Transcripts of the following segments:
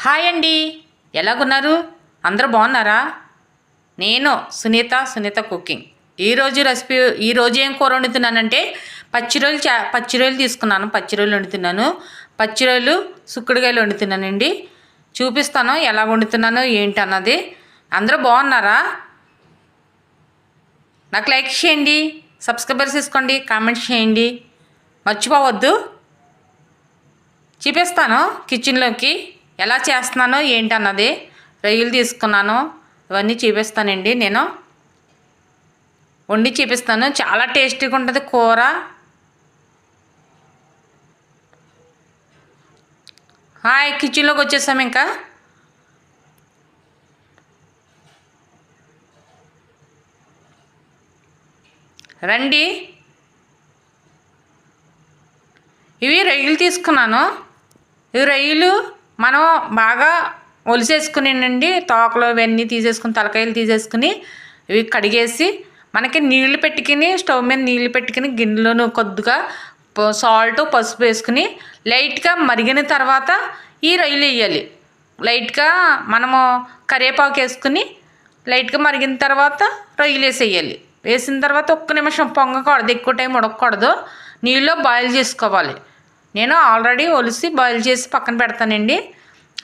Hi అండి, ఎలాగున్నారు? అందరూ బాగున్నారా? నేను సునీత కుకింగ్. ఈరోజు రెసిపీ ఈరోజు ఏం కూర వండుతున్నానంటే పచ్చి రొయ్యలు తీసుకున్నాను. పచ్చి రొయ్యలు వండుతున్నాను. పచ్చి రొయ్యలు సుక్కుడుకాయలు వండుతున్నానండి. చూపిస్తాను ఎలా వండుతున్నానో ఏంటి అన్నది. అందరూ బాగున్నారా? నాకు లైక్ చేయండి, సబ్స్క్రైబర్ చేసుకోండి, కామెంట్స్ చేయండి, మర్చిపోవద్దు. చూపిస్తాను కిచెన్లోకి ఎలా చేస్తున్నానో ఏంటన్నది. రొయ్యలు తీసుకున్నాను, ఇవన్నీ చూపిస్తానండి. నేను వండి చూపిస్తాను. చాలా టేస్టీగా ఉంటుంది కూర. హాయ్, కిచెన్లోకి వచ్చేసాము. ఇంకా రండి. ఇవి రొయ్యలు తీసుకున్నాను. ఇవి రొయ్యలు మనం బాగా ఒలిసేసుకునేనండి. తోకలు ఇవన్నీ తీసేసుకుని, తలకాయలు తీసేసుకుని, ఇవి కడిగేసి మనకి నీళ్లు పెట్టుకుని, స్టవ్ మీద నీళ్లు పెట్టుకుని, గిన్నెలోను కొద్దిగా సాల్ట్ పసుపు వేసుకుని లైట్గా మరిగిన తర్వాత ఈ రొయ్యలు వేయాలి. లైట్గా మనము కరివేపాకు వేసుకుని లైట్గా మరిగిన తర్వాత రొయ్యలు వేసేయాలి. వేసిన తర్వాత ఒక్క నిమిషం పొంగకూడదు, ఎక్కువ టైం ఉడకకూడదు. నీళ్ళలో బాయిల్ చేసుకోవాలి. నేను ఆల్రెడీ ఒలిసి బాయిల్ చేసి పక్కన పెడతానండి.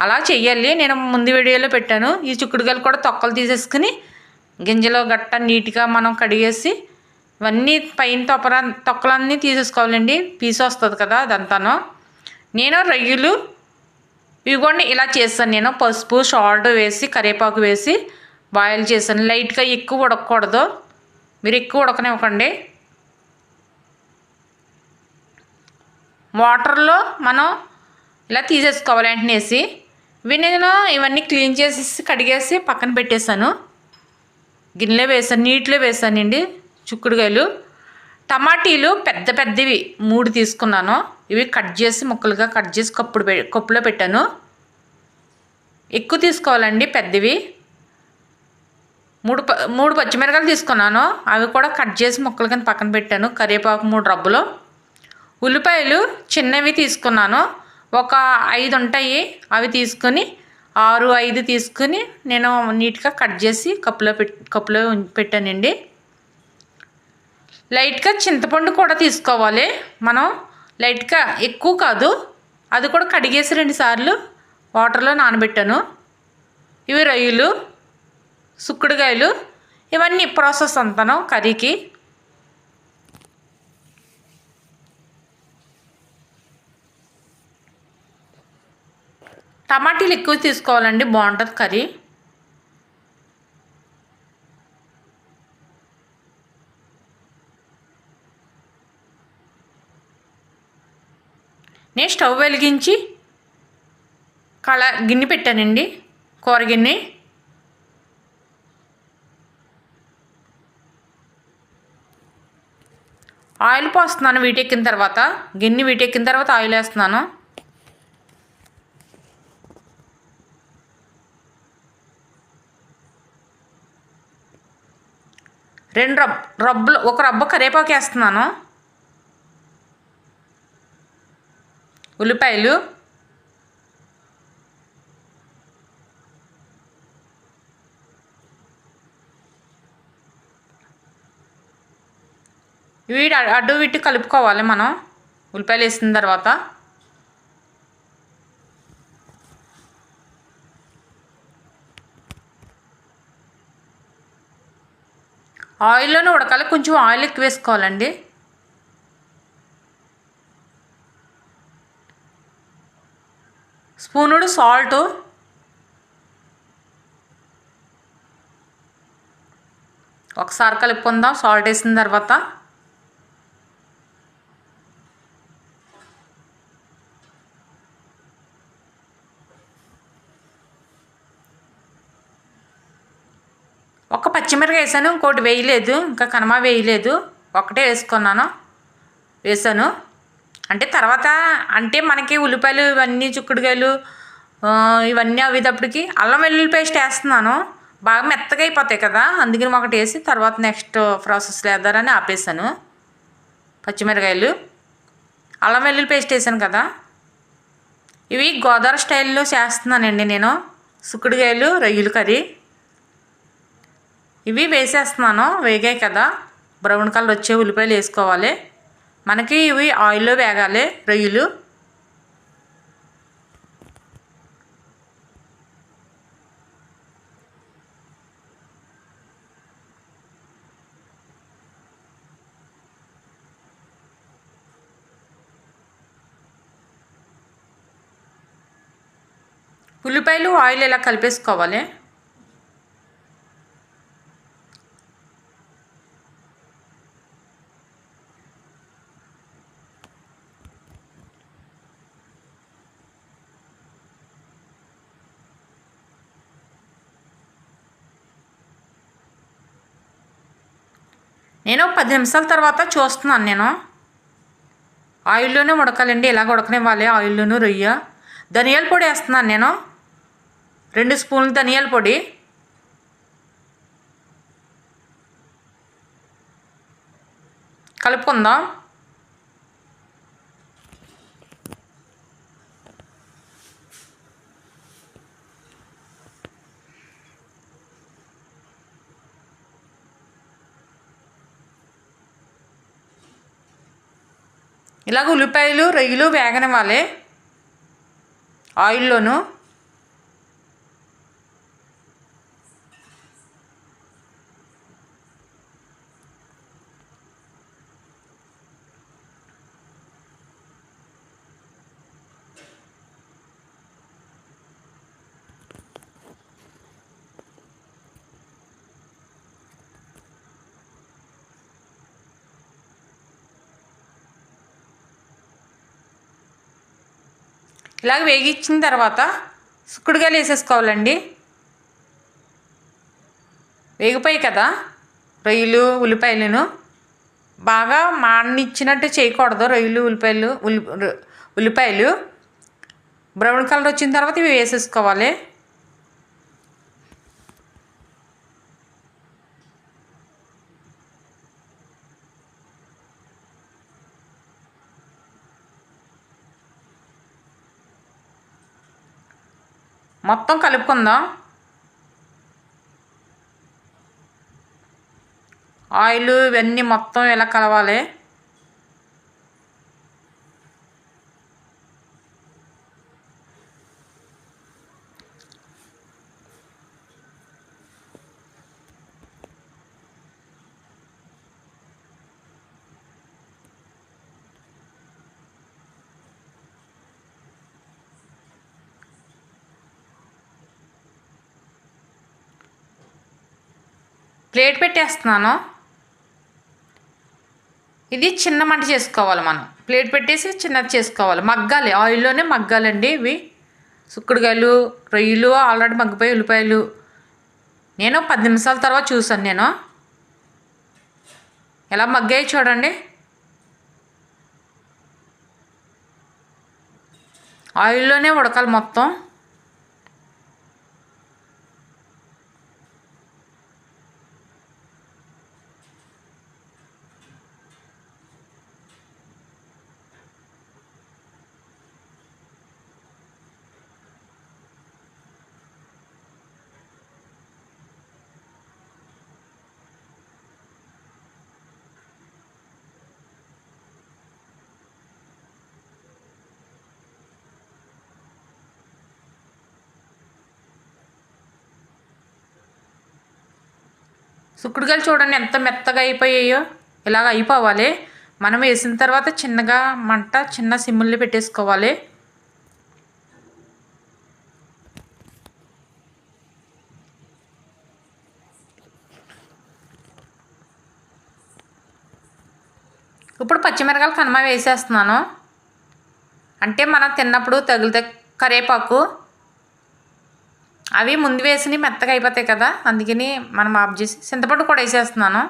అలా చెయ్యాలి. నేను ముందు వీడియోలో పెట్టాను. ఈ చిక్కుడుకాయలు కూడా తొక్కలు తీసేసుకుని గింజలు గట్ట నీట్గా మనం కడిగేసి ఇవన్నీ పైన తొక్కలన్నీ తీసేసుకోవాలండి. పీసు వస్తుంది కదా అదంతాను. నేను రొయ్యలు ఇవిగోండి ఇలా చేస్తాను. నేను పసుపు సాల్ట్ వేసి కరివేపాకు వేసి బాయిల్ చేశాను. లైట్గా ఎక్కువ ఉడకకూడదు, మీరు ఎక్కువ ఉడకనివ్వకండి. వాటర్లో మనం ఇలా తీసేసుకోవాలి వెంటనేసి. నేను ఇవన్నీ క్లీన్ చేసేసి కడిగేసి పక్కన పెట్టేశాను. గిన్నెలో వేసాను, నీటిలో వేసానండి చిక్కుడుకాయలు. టమాటీలు పెద్ద పెద్దవి 3 తీసుకున్నాను. ఇవి కట్ చేసి ముక్కలుగా కట్ చేసి కప్పులో పెట్టాను. ఎక్కువ తీసుకోవాలండి పెద్దవి. 3 పచ్చిమిరకాయలు తీసుకున్నాను. అవి కూడా కట్ చేసి ముక్కలు కింద పక్కన పెట్టాను. కరివేపాకు 3 రబ్బలు. ఉల్లిపాయలు చిన్నవి తీసుకున్నాను. ఒక 5 ఉంటాయి. అవి తీసుకొని 6, 5 తీసుకుని నేను నీట్గా కట్ చేసి కప్పులో పెట్టానండి. లైట్గా చింతపండు కూడా తీసుకోవాలి మనం. లైట్గా ఎక్కువ కాదు, అది కూడా కడిగేసి 2 సార్లు వాటర్లో నానబెట్టాను. ఇవి రొయ్యలు, సుక్కుడుకాయలు, ఇవన్నీ ప్రాసెస్ అంతాను కర్రీకి. టమాటీలు ఎక్కువ తీసుకోవాలండి, బాగుంటుంది కర్రీ. నేను స్టవ్ వెలిగించి గిన్నె పెట్టానండి, కూర గిన్నె. ఆయిల్ పోస్తున్నాను వీటెక్కిన తర్వాత. గిన్నె వీటెక్కిన తర్వాత ఆయిల్ వేస్తున్నాను. ఒక రబ్బ కరివేపాకు వేస్తున్నాను. ఉల్లిపాయలు, ఇవి అడ్డు ఇటు కలుపుకోవాలి మనం. ఉల్లిపాయలు వేసిన తర్వాత ఆయిల్లోనే ఉడకాలి. కొంచెం ఆయిల్ ఎక్కువ వేసుకోవాలండి. స్పూనుడు సాల్టు, ఒకసారి కలుపుకుందాం. సాల్ట్ వేసిన తర్వాత ఒక పచ్చిమిరకాయ వేసాను, ఇంకోటి వేయలేదు, ఇంకా కనమా వేయలేదు, ఒకటే వేసాను. అంటే తర్వాత అంటే మనకి ఉల్లిపాయలు ఇవన్నీ చిక్కుడుకాయలు ఇవన్నీ అవేటప్పటికి అల్లం వెల్లుల్లి పేస్ట్ వేస్తున్నాను. బాగా మెత్తగా అయిపోతాయి కదా, అందుకని ఒకటి వేసి తర్వాత నెక్స్ట్ ప్రాసెస్ లేదారని ఆపేసాను. పచ్చిమిరకాయలు, అల్లం వెల్లుల్లి పేస్ట్ వేసాను కదా. ఇవి గోదావరి స్టైల్లో చేస్తున్నానండి నేను, చిక్కుడుకాయలు రొయ్యలు కర్రీ. ఇవి వేసేస్తున్నాను, వేగాయి కదా, బ్రౌన్ కలర్ వచ్చే ఉల్లిపాయలు వేసుకోవాలి. మనకి ఇవి ఆయిల్లో వేగాలి రొయ్యలు. ఉల్లిపాయలు ఆయిల్ ఇలా కలిపేసుకోవాలి. నేను 10 నిమిషాల తర్వాత చూస్తున్నాను. నేను ఆయిల్లోనే ఉడకాలండి, ఇలాగ ఉడకనివ్వాలి ఆయిల్లోనూ రొయ్య. ధనియాల పొడి వేస్తున్నాను నేను, 2 స్పూన్లు ధనియాల పొడి. కలుపుకుందాం. ఇలాగ ఉల్లిపాయలు రొయ్యలు వేగనివ్వాలి ఆయిల్లోనూ. ఇలాగ వేగించిన తర్వాత చిక్కుడుకాయలు వేసేసుకోవాలండి. వేగిపోయి కదా రొయ్యలు ఉల్లిపాయలను, బాగా మాడనిచ్చినట్టు చేయకూడదు. రొయ్యలు ఉల్లిపాయలు బ్రౌన్ కలర్ వచ్చిన తర్వాత ఇవి వేసేసుకోవాలి. మొత్తం కలుపుకుందాం. ఆయిల్ ఇవన్నీ మొత్తం ఇలా కలవాలి. ప్లేట్ పెట్టేస్తున్నాను. ఇది చిన్న మంట చేసుకోవాలి మనం, ప్లేట్ పెట్టేసి చిన్నది చేసుకోవాలి. మగ్గాలి, ఆయిల్లోనే మగ్గాలండి. ఇవి చిక్కుడుకాయలు రొయ్యలు ఆల్రెడీ మగ్గిపోయి ఉల్లిపాయలు. నేను 10 నిమిషాల తర్వాత చూసాను. నేను ఎలా మగ్గాయి చూడండి. ఆయిల్లోనే ఉడకాలి మొత్తం. చిక్కుడుకాయలు చూడండి ఎంత మెత్తగా అయిపోయాయో. ఇలాగ అయిపోవాలి. మనం వేసిన తర్వాత చిన్నగా మంట చిన్న సిమ్ముల్ని పెట్టేసుకోవాలి. ఇప్పుడు పచ్చిమిరకాయలు కనుమ వేసేస్తున్నాను. అంటే మనం తిన్నప్పుడు తగిలితే కరివేపాకు అవి ముందు వేసి మెత్తగా అయిపోతాయి కదా, అందుకని మనం ఆఫ్ చేసి చింతపండు కూడా వేసేస్తున్నాను.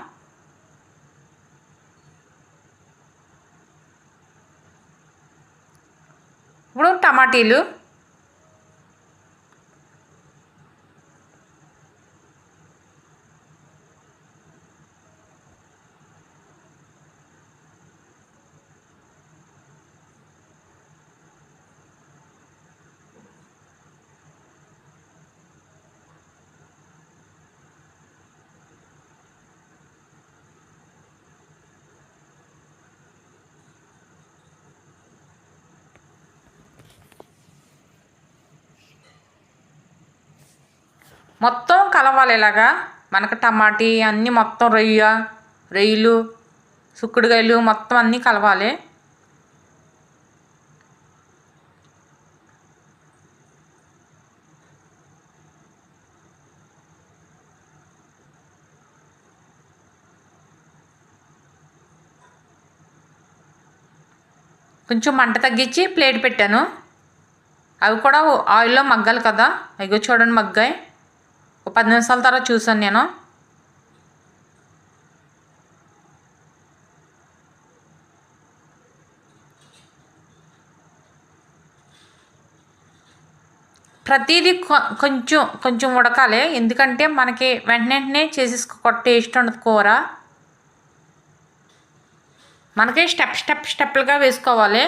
ఇప్పుడు టమాటీలు, మొత్తం కలవాలి ఇలాగా. మనకు టమాటీ అన్నీ మొత్తం రొయ్యలు సుక్కుడుకాయలు మొత్తం అన్నీ కలవాలి. కొంచెం మంట తగ్గించి ప్లేట్ పెట్టాను. అవి కూడా ఆయిల్లో మగ్గాలి కదా. అయ్యో చూడండి మగ్గాయి. ఒక 10 నిమిషాల తర్వాత చూసాను నేను. ప్రతిదీ కొంచెం కొంచెం ఉడకాలి. ఎందుకంటే మనకి వెంటనే చేసేసుకో టేస్ట్ ఉండదు కూర. మనకి స్టెప్లుగా వేసుకోవాలి.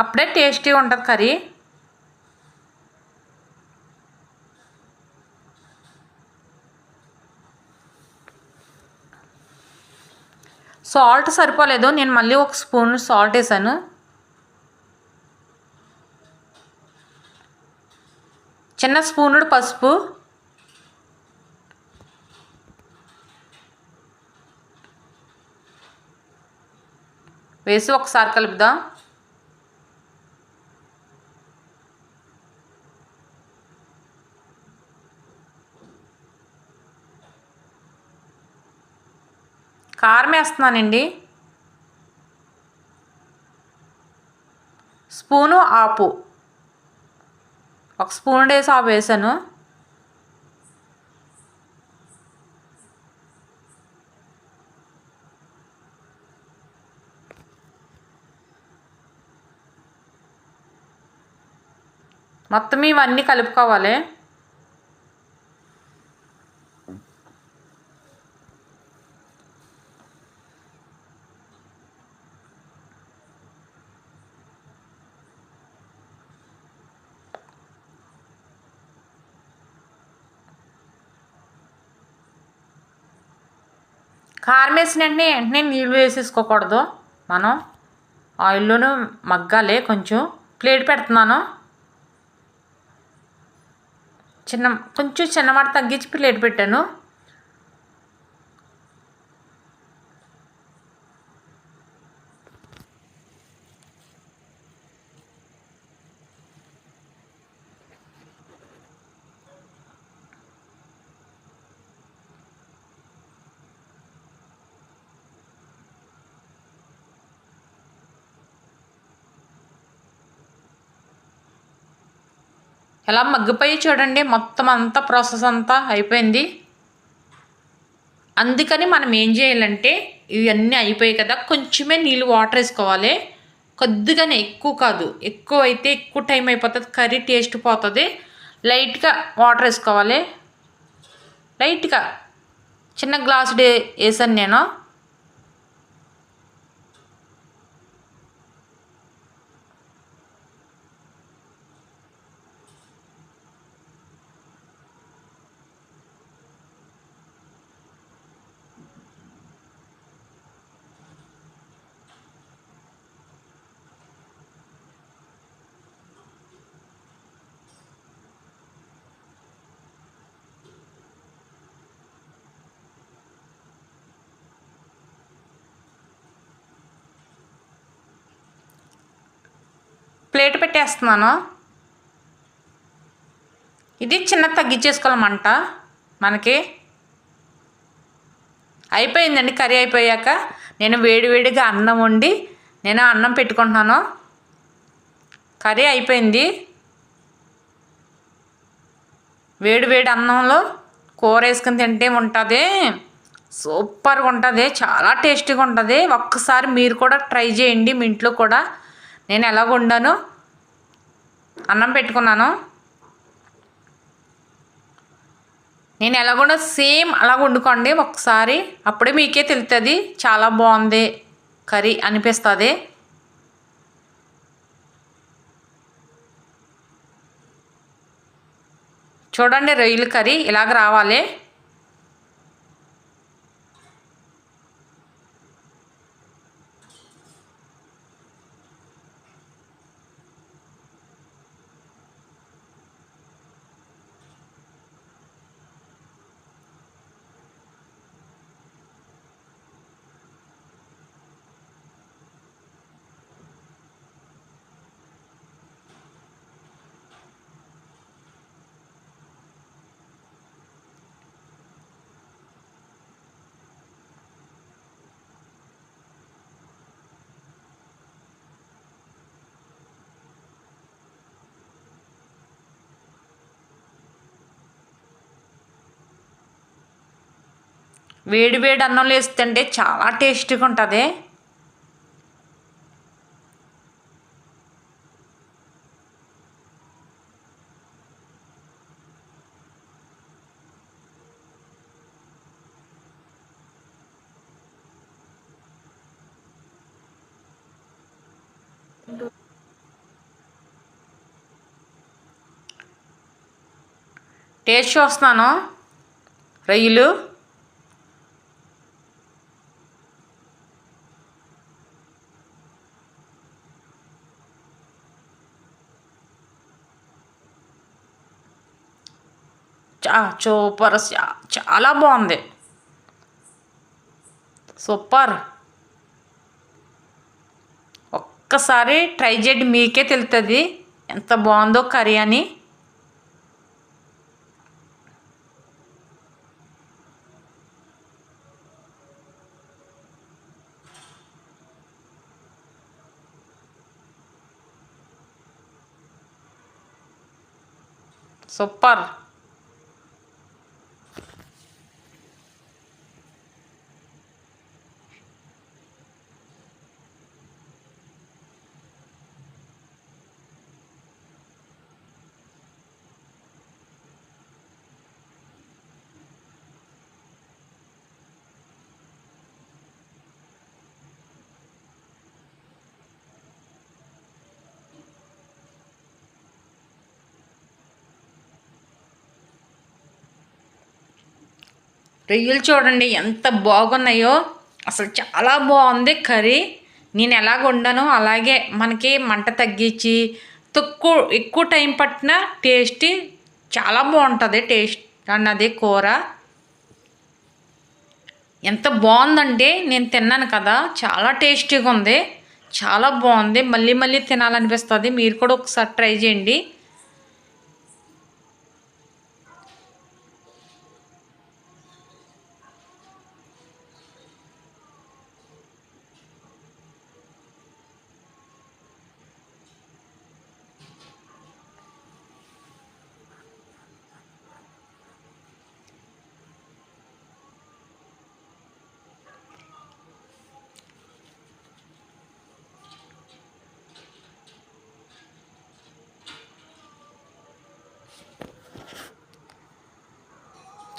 అప్పుడే టేస్టీ ఉంటుంది కర్రీ. సాల్ట్ సరిపోలేదు. నేను మళ్ళీ ఒక స్పూన్ సాల్ట్ వేసాను. చిన్న స్పూనుడు పసుపు, వేసి ఒకసారి కలుపుదాం. కారం వేస్తున్నానండి. స్పూను ఆపు, ఒక స్పూన్ వేసి ఆపు వేసాను. మొత్తం ఇవన్నీ కలుపుకోవాలి. కారం వేసిన వెంటనే నీళ్ళు వేసేసుకోకూడదు. మనం ఆయిల్లోనూ మగ్గాలి. కొంచెం ప్లేట్ పెడుతున్నాను. కొంచెం చిన్నమాట తగ్గించి ప్లేట్ పెట్టాను. ఎలా మగ్గిపోయి చూడండి. మొత్తం అంతా ప్రాసెస్ అంతా అయిపోయింది. అందుకని మనం ఏం చేయాలంటే ఇవన్నీ అయిపోయాయి కదా, కొంచెమే నీళ్ళు వాటర్ వేసుకోవాలి. కొద్దిగానే, ఎక్కువ కాదు. ఎక్కువ అయితే ఎక్కువ టైం అయిపోతుంది, కర్రీ టేస్ట్ పోతుంది. లైట్గా వాటర్ వేసుకోవాలి. లైట్గా చిన్న గ్లాసు వేసాను నేను. ప్లేట్ పెట్టేస్తున్నాను. ఇది చిన్న తగ్గించేసుకోవాలన్నమాట. మనకి అయిపోయిందండి. కర్రీ అయిపోయాక నేను వేడివేడిగా అన్నం వండి నేను అన్నం పెట్టుకుంటున్నాను. కర్రీ అయిపోయింది. వేడి అన్నంలో కూర వేసుకుని తింటే ఉంటుంది, సూపర్గా ఉంటుంది, చాలా టేస్టీగా ఉంటుంది. ఒక్కసారి మీరు కూడా ట్రై చేయండి మీ ఇంట్లో కూడా. నేను ఎలా వండానో అన్నం పెట్టుకున్నాను. నేను ఎలా కూడా సేమ్ అలా వండుకోండి ఒకసారి, అప్పుడే మీకే తెలుస్తుంది చాలా బాగుంది కర్రీ అనిపిస్తుంది. చూడండి రొయ్యల కర్రీ ఇలాగ రావాలి. వేడి వేడి అన్నంలో వేసి తింటే చాలా టేస్టీగా ఉంటుంది. టేస్ట్ చూస్తున్నాను రొయ్యలు. సూపర్, చాలా బాగుంది. సూపర్. ఒక్కసారి ట్రై చేయండి, మీకే తెలుస్తుంది ఎంత బాగుందో కర్రీ అని. సూపర్. రొయ్యలు చూడండి ఎంత బాగున్నాయో, అసలు చాలా బాగుంది కర్రీ. నేను ఎలాగ వండానో అలాగే మనకి మంట తగ్గించి ఎక్కువ టైం పట్టిన టేస్టీ చాలా బాగుంటుంది. టేస్ట్ అన్నది కూర ఎంత బాగుందంటే నేను తిన్నాను కదా, చాలా టేస్టీగా ఉంది, చాలా బాగుంది. మళ్ళీ మళ్ళీ తినాలనిపిస్తుంది. మీరు కూడా ఒకసారి ట్రై చేయండి.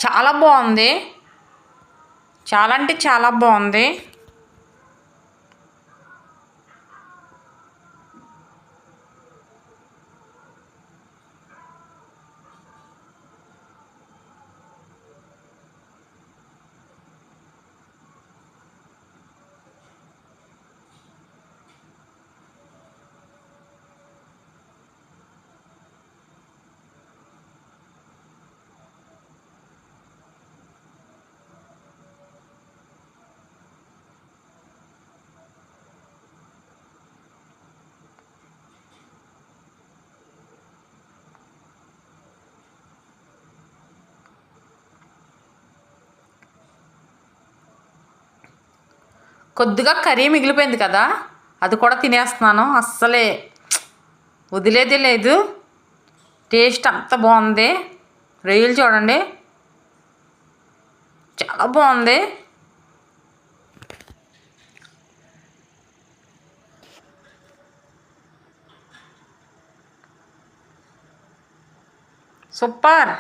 చాలా బాగుంది, చాలా అంటే చాలా బాగుంది. కొద్దిగా కర్రీ మిగిలిపోయింది కదా, అది కూడా తినేస్తున్నాను. అస్సలే వదిలేదే లేదు. టేస్ట్ అంత బాగుంది. రొయ్యలు చూడండి చాలా బాగుంది. సూపర్.